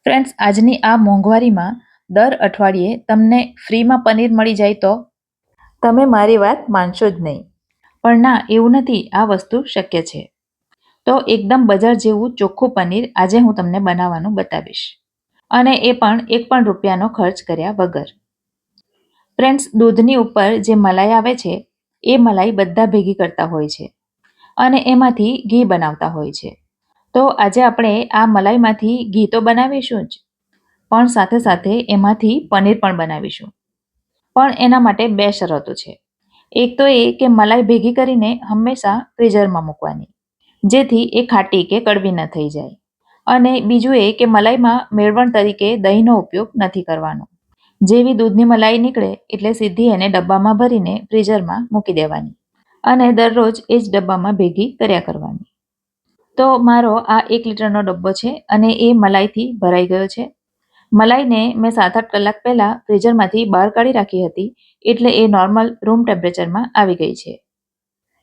Friends, આજની આ મોંઘવારીમાં દર અઠવાડિયે તમને ફ્રીમાં પનીર મળી જાય તો તમે મારી વાત માનશો જ નહીં. પણ ના, એવું નથી. આ વસ્તુ શક્ય છે. તો એકદમ બજાર જેવું ચોખ્ખું પનીર આજે હું તમને બનાવવાનું બતાવીશ, અને એ પણ ₹1 ખર્ચ કર્યા વગર. ફ્રેન્ડ્સ, દૂધની ઉપર જે મલાઈ આવે છે એ મલાઈ બધા ભેગી કરતા હોય છે અને એમાંથી ઘી બનાવતા હોય છે. તો આજે આપણે આ મલાઈમાંથી ઘી તો બનાવીશું જ, પણ સાથે સાથે એમાંથી પનીર પણ બનાવીશું. પણ એના માટે 2 શરતો છે. એક તો એ કે મલાઈ ભેગી કરીને હંમેશા ફ્રીઝરમાં મૂકવાની, જેથી એ ખાટી કે કડવી ન થઈ જાય. અને બીજું એ કે મલાઈમાં મેળવણ તરીકે દહીંનો ઉપયોગ નથી કરવાનો. જેવી દૂધની મલાઈ નીકળે એટલે સીધી એને ડબ્બામાં ભરીને ફ્રીઝરમાં મૂકી દેવાની અને દરરોજ એ જ ડબ્બામાં ભેગી કર્યા કરવાની. તો મારો આ 1 લીટરનો ડબ્બો છે અને એ મલાઈથી ભરાઈ ગયો છે. મલાઈને મેં 7-8 કલાક પહેલાં ફ્રીઝરમાંથી બહાર કાઢી રાખી હતી, એટલે એ નોર્મલ રૂમ ટેમ્પરેચરમાં આવી ગઈ છે.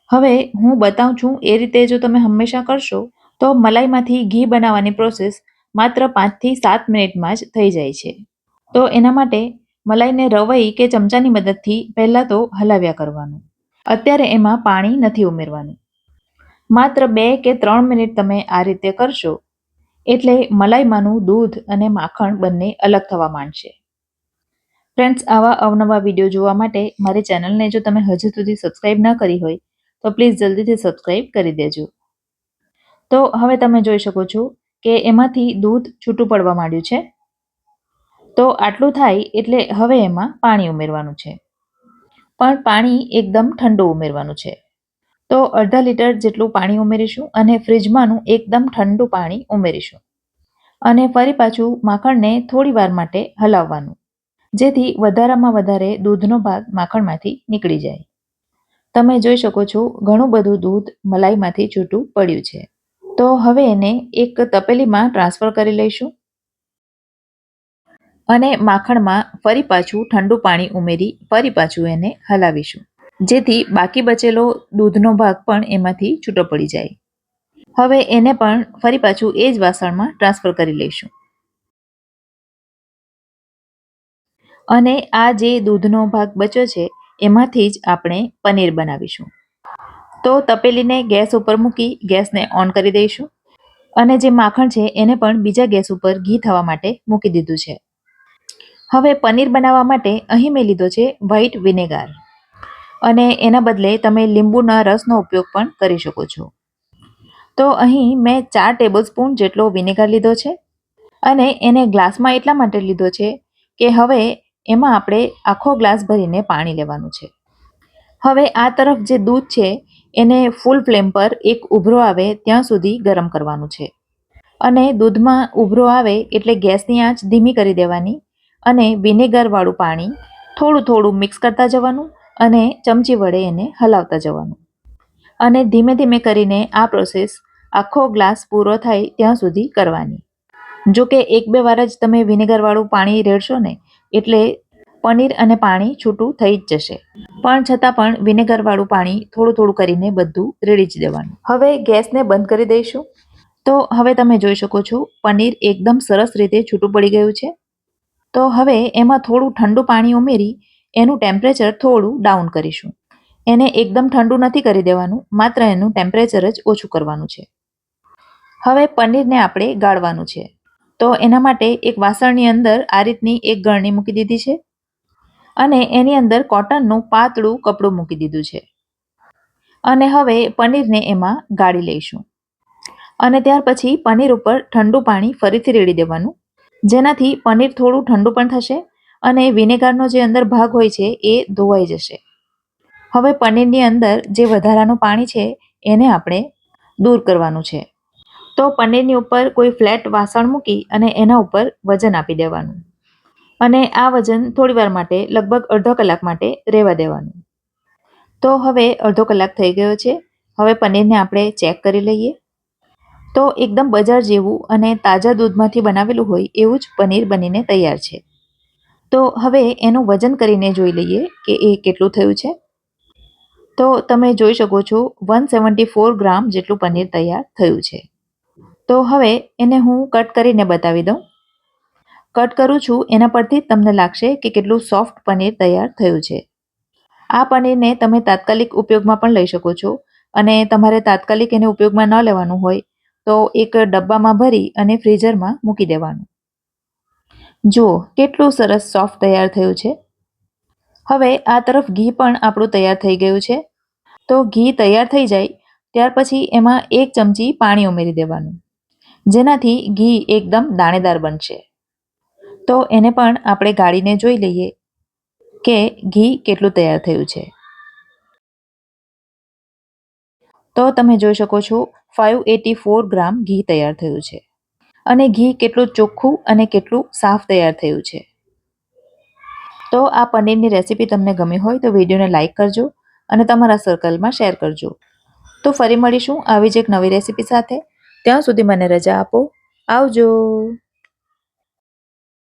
હવે હું બતાવું છું એ રીતે જો તમે હંમેશા કરશો તો મલાઈમાંથી ઘી બનાવવાની પ્રોસેસ માત્ર 5 થી 7 મિનિટમાં જ થઈ જાય છે. તો એના માટે મલાઈને રવઈ કે ચમચાની મદદથી પહેલાં તો હલાવ્યા કરવાનું. અત્યારે એમાં પાણી નથી ઉમેરવાનું. માત્ર 2 કે 3 મિનિટ તમે આ રીતે કરશો એટલે મલાઈમાંનું દૂધ અને માખણ બંને અલગ થવા માંડશે. ફ્રેન્ડ્સ, આવા અવનવા વિડીયો જોવા માટે મારી ચેનલને જો તમે હજુ સુધી સબસ્ક્રાઈબ ન કરી હોય તો પ્લીઝ જલ્દીથી સબસ્ક્રાઈબ કરી દેજો. તો હવે તમે જોઈ શકો છો કે એમાંથી દૂધ છૂટું પડવા માંડ્યું છે. તો આટલું થાય એટલે હવે એમાં પાણી ઉમેરવાનું છે, પણ પાણી એકદમ ઠંડુ ઉમેરવાનું છે. તો અડધા લીટર જેટલું પાણી ઉમેરીશું અને ફ્રીજમાંનું એકદમ ઠંડુ પાણી ઉમેરીશું અને ફરી પાછું માખણને થોડી વાર માટે હલાવવાનું, જેથી વધારામાં વધારે દૂધનો ભાગ માખણમાંથી નીકળી જાય. તમે જોઈ શકો છો ઘણું બધું દૂધ મલાઈમાંથી છૂટું પડ્યું છે. તો હવે એને એક તપેલીમાં ટ્રાન્સફર કરી લઈશું અને માખણમાં ફરી પાછું ઠંડુ પાણી ઉમેરી ફરી પાછું એને હલાવીશું, જેથી બાકી બચેલો દૂધનો ભાગ પણ એમાંથી છૂટો પડી જાય. હવે એને પણ ફરી પાછું એ જ વાસણમાં ટ્રાન્સફર કરી લઈશું અને આ જે દૂધનો ભાગ બચ્યો છે એમાંથી જ આપણે પનીર બનાવીશું. તો તપેલીને ગેસ ઉપર મૂકી ગેસને ઓન કરી દઈશું અને જે માખણ છે એને પણ બીજા ગેસ ઉપર ઘી થવા માટે મૂકી દીધું છે. હવે પનીર બનાવવા માટે અહીં મેં લીધો છે વ્હાઈટ વિનેગર, અને એના બદલે તમે લીંબુના રસનો ઉપયોગ પણ કરી શકો છો. તો અહીં મેં 4 ટેબલસ્પૂન જેટલો વિનેગર લીધો છે અને એને ગ્લાસમાં એટલા માટે લીધો છે કે હવે એમાં આપણે આખો ગ્લાસ ભરીને પાણી લેવાનું છે. હવે આ તરફ જે દૂધ છે એને ફૂલ ફ્લેમ પર એક ઉભરો આવે ત્યાં સુધી ગરમ કરવાનું છે અને દૂધમાં ઉભરો આવે એટલે ગેસની આંચ ધીમી કરી દેવાની અને વિનેગરવાળું પાણી થોડું થોડું મિક્સ કરતા જવાનું અને ચમચી વડે એને હલાવતા જવાનું અને ધીમે ધીમે કરીને આ પ્રોસેસ આખો ગ્લાસ પૂરો થાય ત્યાં સુધી કરવાની. જો કે 1-2 વાર જ તમે વિનેગરવાળું પાણી રેડશો ને એટલે પનીર અને પાણી છૂટું થઈ જ જશે, પણ છતાં પણ વિનેગરવાળું પાણી થોડું થોડું કરીને બધું રેડી જ દેવાનું. હવે ગેસને બંધ કરી દઈશું. તો હવે તમે જોઈ શકો છો પનીર એકદમ સરસ રીતે છૂટું પડી ગયું છે. તો હવે એમાં થોડું ઠંડુ પાણી ઉમેરી એનું ટેમ્પરેચર થોડું ડાઉન કરીશું. એને એકદમ ઠંડુ નથી કરી દેવાનું, માત્ર એનું ટેમ્પરેચર જ ઓછું કરવાનું છે. હવે પનીરને આપણે ગાળવાનું છે. તો એના માટે એક વાસણની અંદર આ રીતની એક ગળણી મૂકી દીધી છે અને એની અંદર કોટનનું પાતળું કપડું મૂકી દીધું છે અને હવે પનીરને એમાં ગાળી લઈશું અને ત્યાર પછી પનીર ઉપર ઠંડુ પાણી ફરીથી રેડી દેવાનું, જેનાથી પનીર થોડું ઠંડુ પણ થશે અને વિનેગરનો જે અંદર ભાગ હોય છે એ ધોવાઈ જશે. હવે પનીરની અંદર જે વધારાનું પાણી છે એને આપણે દૂર કરવાનું છે. તો પનીરની ઉપર કોઈ ફ્લેટ વાસણ મૂકી અને એના ઉપર વજન આપી દેવાનું અને આ વજન થોડીવાર માટે લગભગ અડધો કલાક માટે રહેવા દેવાનું. તો હવે અડધો કલાક થઈ ગયો છે. હવે પનીરને આપણે ચેક કરી લઈએ. તો એકદમ બજાર જેવું અને તાજા દૂધમાંથી બનાવેલું હોય એવું જ પનીર બનીને તૈયાર છે. તો હવે એનું વજન કરીને જોઈ લઈએ કે એ કેટલું થયું છે. તો તમે જોઈ શકો છો 174 ગ્રામ જેટલું પનીર તૈયાર થયું છે. તો હવે એને હું કટ કરીને બતાવી દઉં. કટ કરું છું એના પરથી તમને લાગશે કે કેટલું સોફ્ટ પનીર તૈયાર થયું છે. આ પનીરને તમે તાત્કાલિક ઉપયોગમાં પણ લઈ શકો છો અને તમારે તાત્કાલિક એને ઉપયોગમાં ન લેવાનું હોય તો એક ડબ્બામાં ભરી અને ફ્રીઝરમાં મૂકી દેવાનું. જુઓ કેટલું સરસ સોફ્ટ તૈયાર થયું છે. હવે આ તરફ ઘી પણ આપણું તૈયાર થઈ ગયું છે. તો ઘી તૈયાર થઈ જાય ત્યાર પછી એમાં 1 ચમચી પાણી ઉમેરી દેવાનું, જેનાથી ઘી એકદમ દાણેદાર બનશે. તો એને પણ આપણે ગાળીને જોઈ લઈએ કે ઘી કેટલું તૈયાર થયું છે. તો તમે જોઈ શકો છો 584 ગ્રામ ઘી તૈયાર થયું છે અને ઘી કેટલું ચોખ્ખું અને કેટલું સાફ તૈયાર થયું છે. તો આ પનીરની રેસીપી તમને ગમી હોય તો વિડીયોને લાઇક કરજો અને તમારા સર્કલમાં શેર કરજો. તો ફરી મળીશું આવી જ એક નવી રેસીપી સાથે. ત્યાં સુધી મને રજા આપો. આવજો.